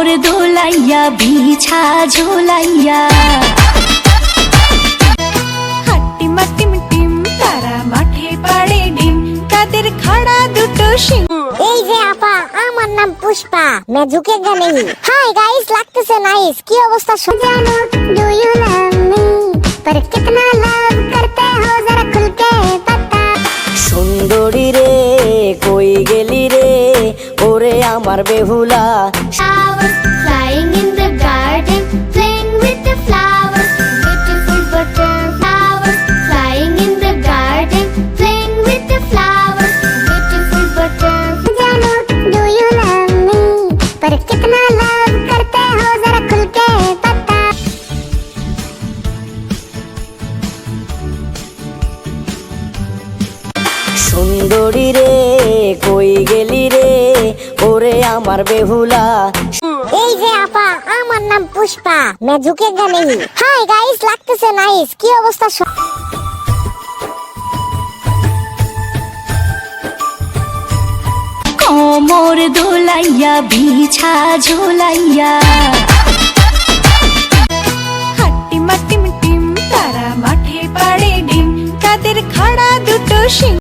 কোমর দোলাইয়া বিছা ঝোলাইয়া হাট্টিম team team তারা মাঠে পাড়ে ডিম তাদের খাড়া দুটো শিং। এই যে আপা, আমার নাম পুষ্পা, मैं झुकेगा नहीं। हाय गाइस, লাগতেছে নাইস। কি অবস্থা? জানো डू यू लव मी, पर कितना लव करते हो जरा खुल के बता। সুন্দরী রে কই গেলি রে ওরে আমার Behula. Flowers flying in the garden, playing with the flowers. Beautiful butterflies flying in the garden, playing with the flowers. Beautiful butterflies. जानो do you love me, पर कितना love करते हो जरा खुल के बता। সুন্দরী রে কই গেলি রে ওরে আমার বেহুলা। এই যে আপা, আমার নাম পুষ্পা, मैं झुकेगा नहीं। हाय गाइस, লাগতেছে নাইস। কি অবস্থা? কোমর দোলাইয়া বিছা ঝোলাইয়া